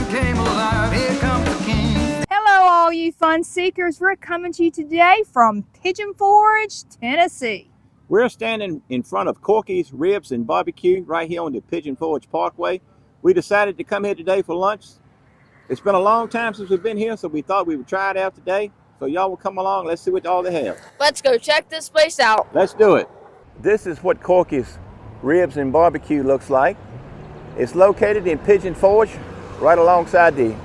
came alive. Here comes the king. Hello, all you fun seekers. We're coming to you today from Pigeon Forge, Tennessee. We're standing in front of Corky's Ribs and Barbecue right here on the Pigeon Forge Parkway. We decided to come here today for lunch. It's been a long time since we've been here, so we thought we would try it out today. So y'all will come along. Let's see what all they have. Let's go check this place out. Let's do it. This is what Corky's Ribs and Barbecue looks like. It's located in Pigeon Forge, right alongside the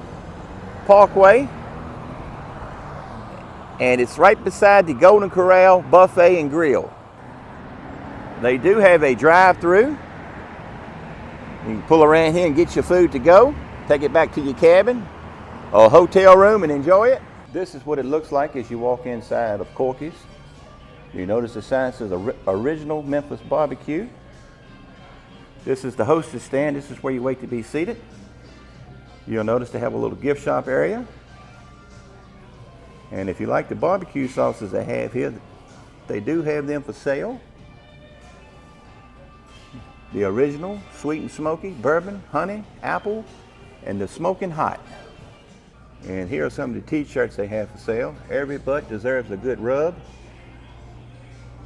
Parkway. And it's right beside the Golden Corral Buffet and Grill. They do have a drive-through. You can pull around here and get your food to go. Take it back to your cabin or hotel room and enjoy it. This is what it looks like as you walk inside of Corky's. You notice the sign says Original Memphis Barbecue. This is the hostess stand. This is where you wait to be seated. You'll notice they have a little gift shop area. And if you like the barbecue sauces they have here, they do have them for sale. The original, sweet and smoky, bourbon, honey, apple, and the smoking hot. And here are some of the t-shirts they have for sale. Every butt deserves a good rub.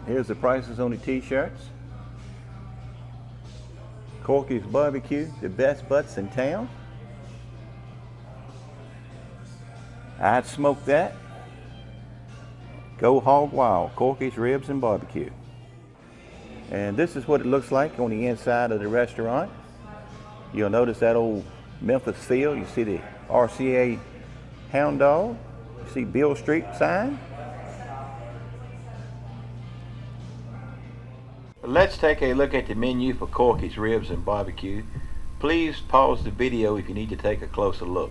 Here's the prices on the t-shirts. Corky's Barbecue, the best butts in town. I'd smoke that. Go hog wild, Corky's Ribs and Barbecue. And this is what it looks like on the inside of the restaurant. You'll notice that old Memphis feel. You see the RCA hound dog. You see Bill Street sign. Let's take a look at the menu for Corky's Ribs and Barbecue. Please pause the video if you need to take a closer look.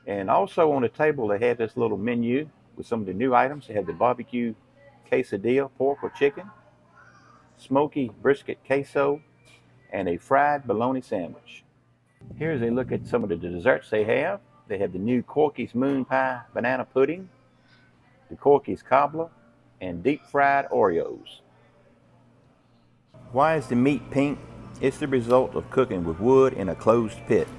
And also on the table they have this little menu with some of the new items. They have the barbecue quesadilla, pork or chicken, smoky brisket queso, and a fried bologna sandwich. Here's a look at some of the desserts they have. They have the new Corky's Moon Pie Banana Pudding, the Corky's Cobbler, and deep fried Oreos. Why is the meat pink? It's the result of cooking with wood in a closed pit.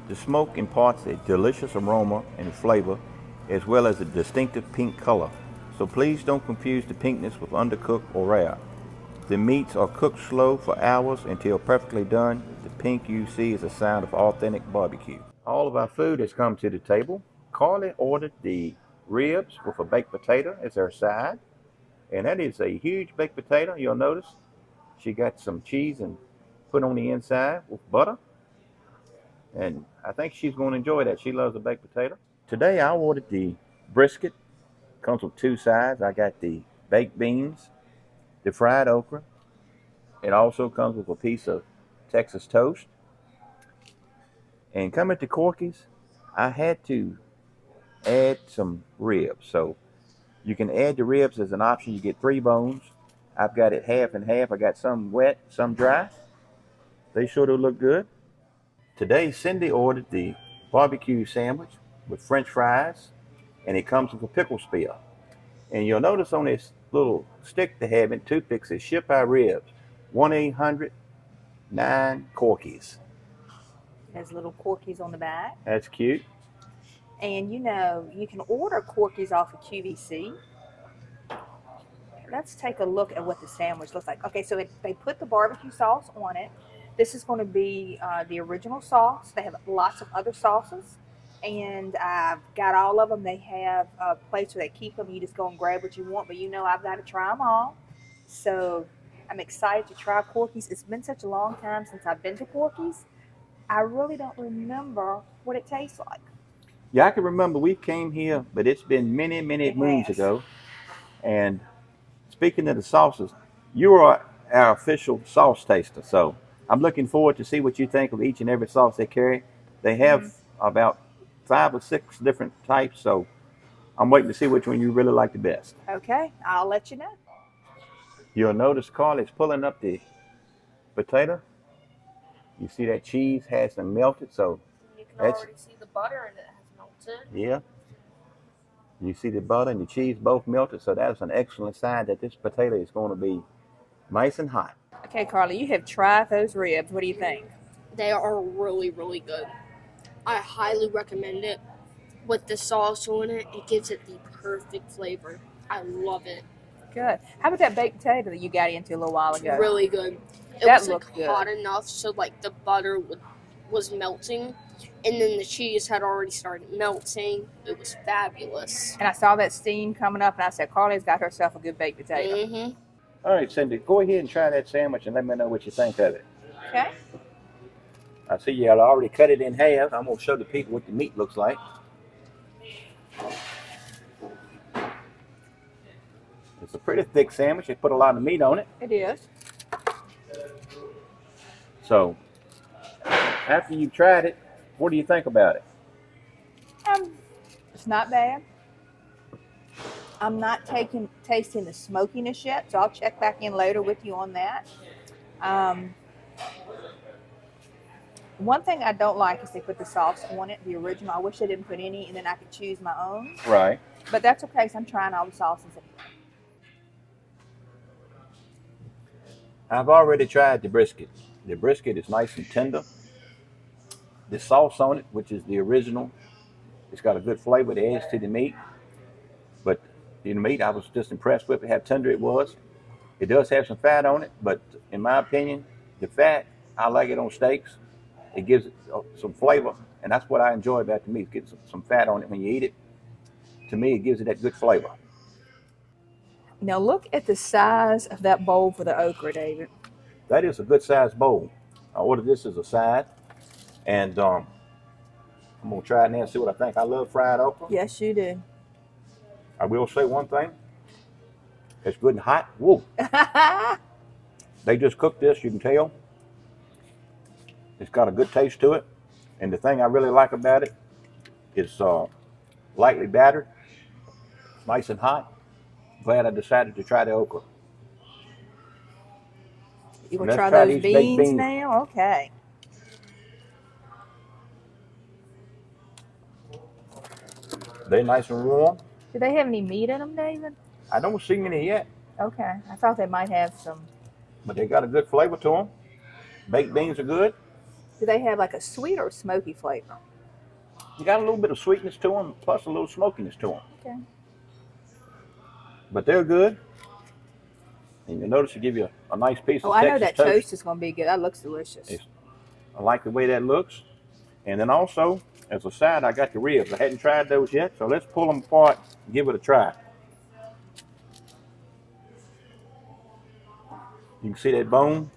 The smoke imparts a delicious aroma and flavor, as well as a distinctive pink color. So please don't confuse the pinkness with undercooked or rare. The meats are cooked slow for hours until perfectly done. The pink you see is a sign of authentic barbecue. All of our food has come to the table. Carly ordered the ribs with a baked potato as her side. And that is a huge baked potato. You'll notice she got some cheese and put on the inside with butter. And I think she's going to enjoy that. She loves the baked potato. Today I ordered the brisket. Comes with two sides. I got the baked beans, the fried okra. It also comes with a piece of Texas toast. And coming to Corky's, I had to add some ribs. So you can add the ribs as an option. You get 3 bones. I've got it half and half. I got some wet, some dry. They sure do look good. Today, Cindy ordered the barbecue sandwich with French fries, and it comes with a pickle spear. And you'll notice on this little stick they have in toothpicks, it ship our ribs. 1-800-9-Corkies. Has little Corkies on the back. That's cute. And you know, you can order Corkies off of QVC. Let's take a look at what the sandwich looks like. Okay, so they put the barbecue sauce on it. This is going to be the original sauce. They have lots of other sauces, and I've got all of them. They have a place where they keep them. You just go and grab what you want, but you know I've got to try them all. So I'm excited to try Corky's. It's been such a long time since I've been to Corky's. I really don't remember what it tastes like. Yeah, I can remember we came here, but it's been many, many It moons has. ago. And speaking of the sauces, you are our official sauce taster. So I'm looking forward to see what you think of each and every sauce they carry. They have about 5 or 6 different types. So I'm waiting to see which one you really like the best. Okay, I'll let you know. You'll notice Carl is pulling up the potato. You see that cheese has some melted. So You can that's, already see the butter and it has melted. yeah. You see the butter and the cheese both melted. So that's an excellent sign that this potato is going to be nice and hot. Okay, Carly, you have tried those ribs. What do you think? They are really, really good. I highly recommend it. With the sauce on it, it gives it the perfect flavor. I love it. Good. How about that baked potato that you got into a little while ago? Really good. It That was looked good. hot enough so the butter was melting, and then the cheese had already started melting. It was fabulous. And I saw that steam coming up, and I said, Carly's got herself a good baked potato. Mm-hmm. All right, Cindy, go ahead and try that sandwich and let me know what you think of it. Okay. I see you already cut it in half. I'm going to show the people what the meat looks like. It's a pretty thick sandwich. They put a lot of meat on it. It is. So, after you've tried it, what do you think about it? It's not bad. I'm not tasting the smokiness yet, so I'll check back in later with you on that. One thing I don't like is they put the sauce on it, the original. I wish they didn't put any, and then I could choose my own. Right. But that's okay, because I'm trying all the sauces anyway. I've already tried the brisket. The brisket is nice and tender. The sauce on it, which is the original, it's got a good flavor that adds to the meat. But the meat, I was just impressed with how tender it was. It does have some fat on it, but in my opinion, the fat, I like it on steaks. It gives it some flavor, and that's what I enjoy about the meat. It gets some fat on it when you eat it. To me, it gives it that good flavor. Now look at the size of that bowl for the okra, David. That is a good sized bowl. I ordered this as a side, and I'm gonna try it now and see what I think. I love fried okra. Yes, you do. I will say one thing. It's good and hot. Whoa. They just cooked this, you can tell. It's got a good taste to it. And the thing I really like about it is lightly battered, nice and hot. Glad I decided to try the okra. You want to Let's try try those these baked beans. now? Okay. They're nice and warm. Do they have any meat in them, David? I don't see any yet, Okay. I thought they might have some. but they got a good flavor to them. Baked beans are good. Do they have like a sweet or smoky flavor? You got a little bit of sweetness to them, plus a little smokiness to them. Okay. But they're good. And you'll notice they give you a nice piece of Oh, I know Texas that toast is going to be good. That looks delicious. I like the way that looks. And then also, as a side, I got the ribs. I hadn't tried those yet, so let's pull them apart and give it a try. You can see that bone.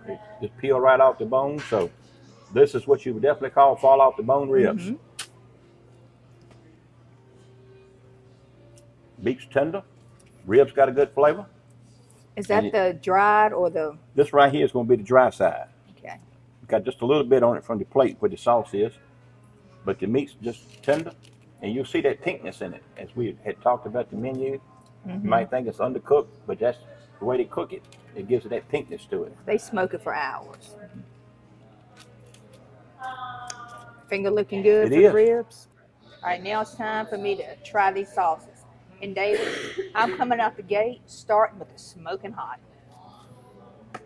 It just peel right off the bone. So this is what you would definitely call fall off the bone ribs. Mm-hmm. Beef's tender. Ribs got a good flavor. Is that the dried or the? This right here is going to be the dry side. Okay. Got just a little bit on it from the plate where the sauce is, but the meat's just tender, and you'll see that pinkness in it. As we had talked about the menu, Mm-hmm. you might think it's undercooked, but that's the way they cook it. It gives it that pinkness to it. They smoke it for hours. Finger looking good It for is. the ribs. All right, now it's time for me to try these sauces. And David, I'm coming out the gate starting with the smoking hot. I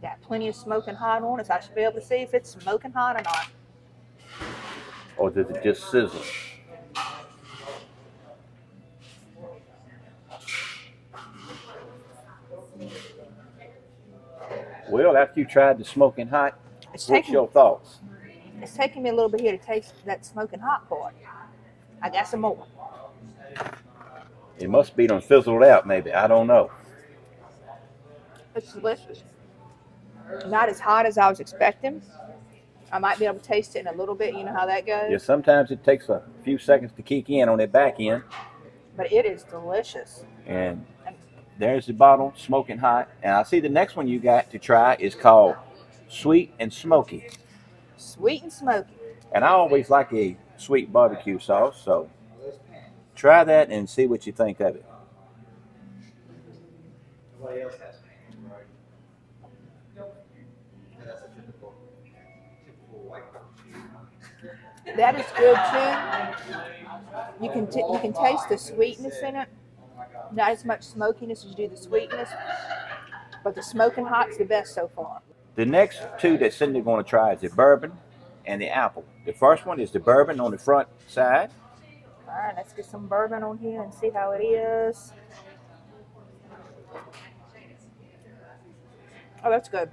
got plenty of smoking hot on it, so I should be able to see if it's smoking hot or not. Or does it just sizzle? Well, after you tried the smoking hot, It's what's your thoughts? It's taking me a little bit here to taste that smoking hot part. I got some more. It must be done fizzled out, maybe. I don't know. It's delicious. Not as hot as I was expecting. I might be able to taste it in a little bit. You know how that goes. Yeah, sometimes it takes a few seconds to kick in on that back end. But it is delicious. And there's the bottle, smoking hot. And I see the next one you got to try is called Sweet and Smoky. Sweet and smoky. And I always like a sweet barbecue sauce, so try that and see what you think of it. That is good too. You can taste the sweetness in it. Not as much smokiness as you do the sweetness, but the smoking hot's the best so far. The next two that Cindy's going to try is the bourbon and the apple. The first one is the bourbon on the front side. All right, let's get some bourbon on here and see how it is. Oh, that's good.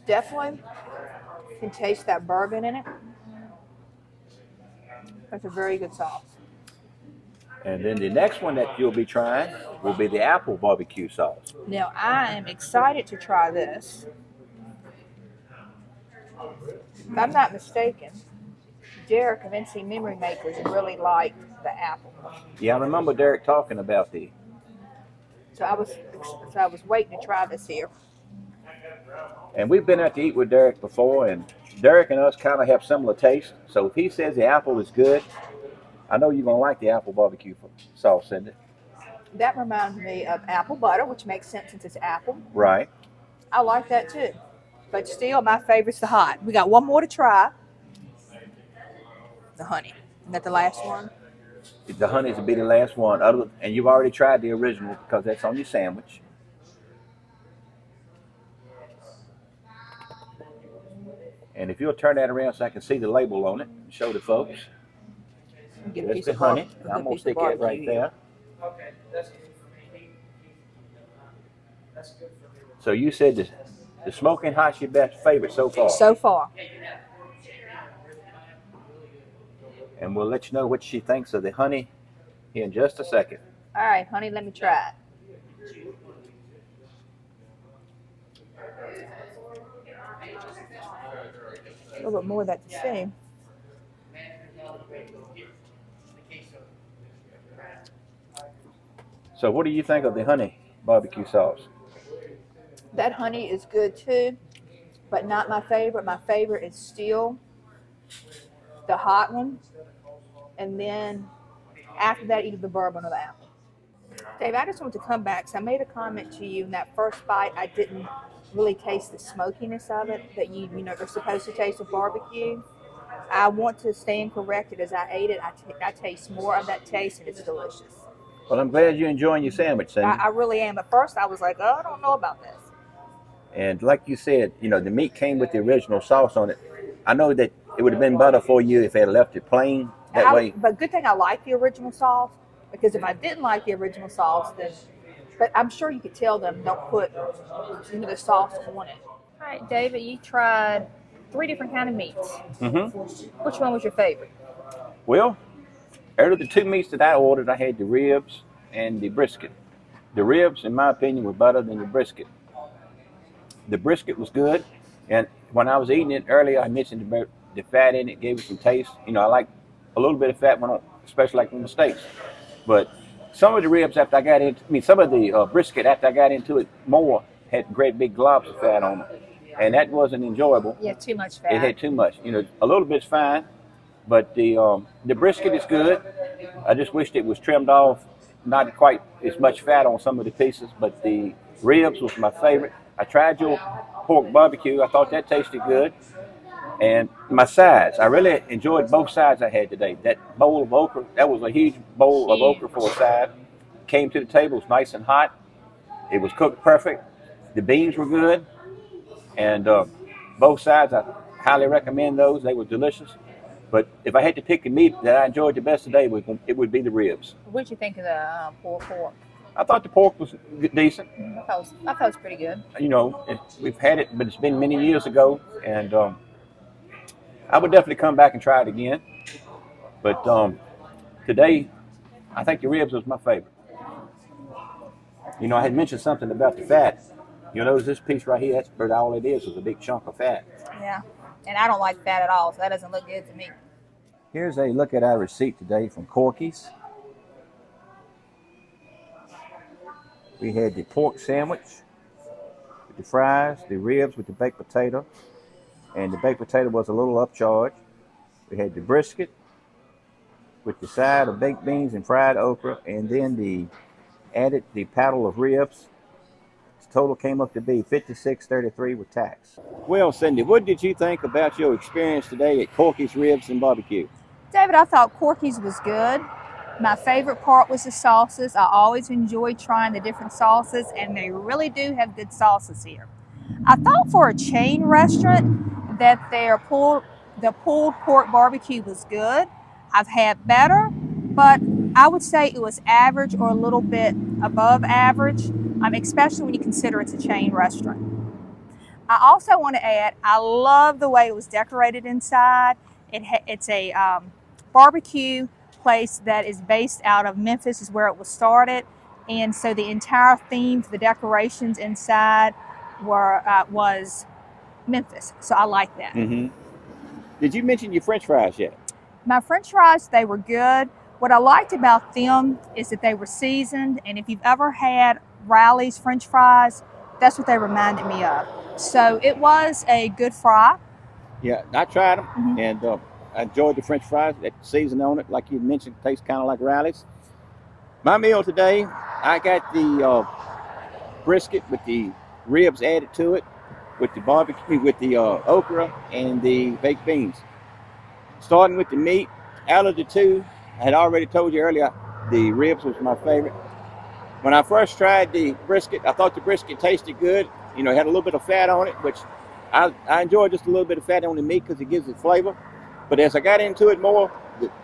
Definitely can taste that bourbon in it. That's a very good sauce. And then the next one that you'll be trying will be the apple barbecue sauce. Now, I am excited to try this. If I'm not mistaken, Derek of NC Memory Makers really liked the apple. Yeah, I remember Derek talking about the. So I was waiting to try this here. And we've been out to eat with Derek before, and Derek and us kind of have similar tastes. So if he says the apple is good, I know you're going to like the apple barbecue sauce, isn't it? That reminds me of apple butter, which makes sense since it's apple. Right. I like that too. But still, my favorite's the hot. We got one more to try. The honey. Isn't that the last one? The honey's will be the last one. And you've already tried the original because that's on your sandwich. And if you'll turn that around so I can see the label on it and show the folks. That's the honey. I'm going to stick it right there. Okay, that's good for me. That's good for me. So you said the smoking hot's your best favorite so far. So far. And we'll let you know what she thinks of the honey here in just a second. All right, honey, let me try it. A little bit more of that to see. So what do you think of the honey barbecue sauce? That honey is good too, but not my favorite. My favorite is still the hot one. And then after that, either the bourbon or the apple. Dave, I just want to come back. So I made a comment to you in that first bite. I didn't really taste the smokiness of it that you know are supposed to taste with barbecue. I want to stand corrected. As I ate it, I taste more of that taste, and it's delicious. Well, I'm glad you're enjoying your sandwich, Cindy. I really am. At first, I was like, oh, I don't know about this. And like you said, you know, the meat came with the original sauce on it. I know that it would have been better for you if they had left it plain that way. But good thing I like the original sauce, because if I didn't like the original sauce, then, but I'm sure you could tell them don't put the sauce on it. All right, David, you tried 3 different kind of meats. Mm-hmm. Which one was your favorite? Well, out of the 2 meats that I ordered, I had the ribs and the brisket. The ribs, in my opinion, were better than the brisket. The brisket was good, and when I was eating it earlier, I mentioned the fat in it, gave it some taste. You know, I like a little bit of fat, especially like on the steaks. But some of the ribs after I got into, some of the brisket after I got into it more had great big globs of fat on it, and that wasn't enjoyable. Yeah, too much fat. It had too much. You know, a little bit's fine, but the brisket is good. I just wished it was trimmed off, not quite as much fat on some of the pieces, but the ribs was my favorite. I tried your pork barbecue. I thought that tasted good. And my sides, I really enjoyed both sides I had today. That bowl of okra, that was a huge bowl of okra for a side. Came to the table, it was nice and hot. It was cooked perfect. The beans were good. And both sides, I highly recommend those. They were delicious. But if I had to pick the meat that I enjoyed the best today, it would be the ribs. What did you think of the pulled pork? I thought the pork was decent. I thought it was pretty good. You know, we've had it, but it's been many years ago. And I would definitely come back and try it again. But today, I think the ribs was my favorite. You know, I had mentioned something about the fat. You'll notice this piece right here, that's about all it is a big chunk of fat. Yeah, and I don't like fat at all, so that doesn't look good to me. Here's a look at our receipt today from Corky's. We had the pork sandwich with the fries, the ribs with the baked potato, and the baked potato was a little upcharged. We had the brisket with the side of baked beans and fried okra, and then added the paddle of ribs. The total came up to be $56.33 with tax. Well, Cindy, what did you think about your experience today at Corky's Ribs and Barbecue? David, I thought Corky's was good. My favorite part was the sauces. I always enjoy trying the different sauces, and they really do have good sauces here. I thought for a chain restaurant that the pulled pork barbecue was good. I've had better, but I would say it was average or a little bit above average, especially when you consider it's a chain restaurant. I also want to add, I love the way it was decorated inside. It's a barbecue place that is based out of Memphis, is where it was started, and so the entire theme for the decorations inside was Memphis. So I like that. Mm-hmm. Did you mention your French fries yet? My French fries, they were good. What I liked about them is that they were seasoned, and if you've ever had Riley's French fries, that's what they reminded me of. So it was a good fry. Yeah, I tried them, and I enjoyed the French fries. That seasoning on it, like you mentioned, tastes kind of like Riley's. My meal today, I got the brisket with the ribs added to it, with the barbecue, with the okra and the baked beans. Starting with the meat, out of the two, I had already told you earlier, the ribs was my favorite. When I first tried the brisket, I thought the brisket tasted good. You know, it had a little bit of fat on it, which I enjoy just a little bit of fat on the meat because it gives it flavor. But as I got into it more,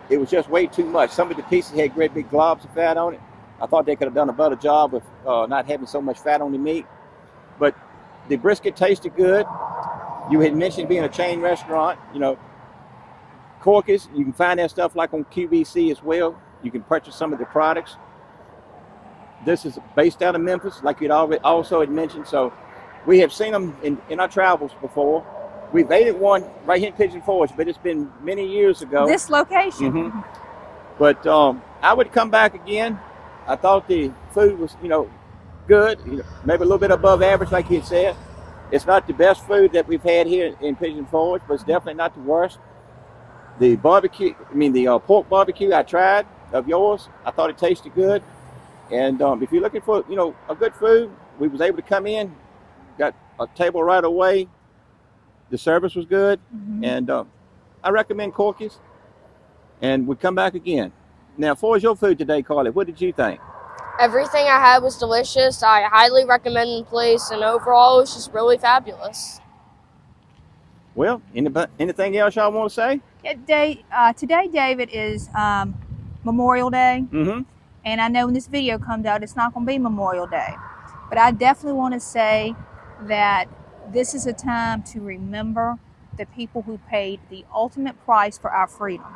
it was just way too much. Some of the pieces had great big globs of fat on it. I thought they could have done a better job of not having so much fat on the meat. But the brisket tasted good. You had mentioned being a chain restaurant. You know, Corky's, you can find that stuff like on QVC as well. You can purchase some of the products. This is based out of Memphis, like you'd already also had mentioned. So we have seen them in our travels before. We've ate at one right here in Pigeon Forge, but it's been many years ago. This location. But I would come back again. I thought the food was, good, maybe a little bit above average, like you had said. It's not the best food that we've had here in Pigeon Forge, but it's definitely not the worst. The pork barbecue I tried of yours, I thought it tasted good. And if you're looking for, a good food, we was able to come in, got a table right away. The service was good, and I recommend Corky's, and we come back again. Now, for your food today, Carly, what did you think? Everything I had was delicious. I highly recommend the place, and overall, it was just really fabulous. Well, anything else y'all want to say? Today, David, is Memorial Day, Mm-hmm. and I know when this video comes out, it's not going to be Memorial Day, but I definitely want to say that this is a time to remember the people who paid the ultimate price for our freedom.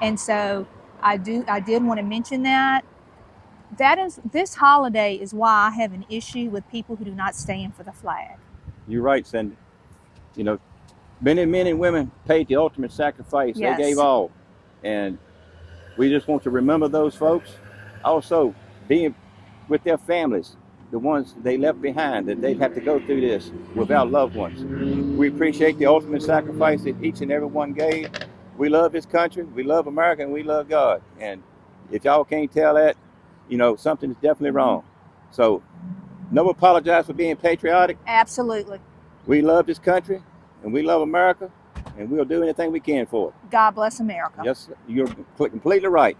And so I did want to mention that. This holiday is why I have an issue with people who do not stand for the flag. You're right, Cindy. Many men and women paid the ultimate sacrifice. Yes. They gave all. And we just want to remember those folks. Also, being with their families, the ones they left behind, that they'd have to go through this without loved ones. We appreciate the ultimate sacrifice that each and every one gave. We love this country, we love America, and we love God. And if y'all can't tell that, something is definitely wrong. So, no apologize for being patriotic. Absolutely. We love this country, and we love America, and we'll do anything we can for it. God bless America. Yes, you're completely right.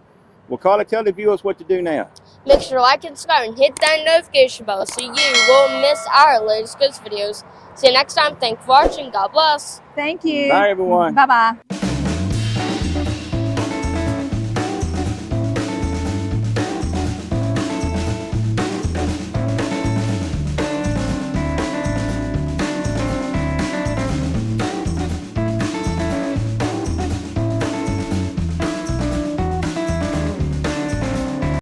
Well, Carla, tell the viewers what to do now. Make sure to like and subscribe and hit that notification bell so you won't miss our latest goods videos. See you next time. Thanks for watching. God bless. Thank you. Bye, everyone. Bye-bye.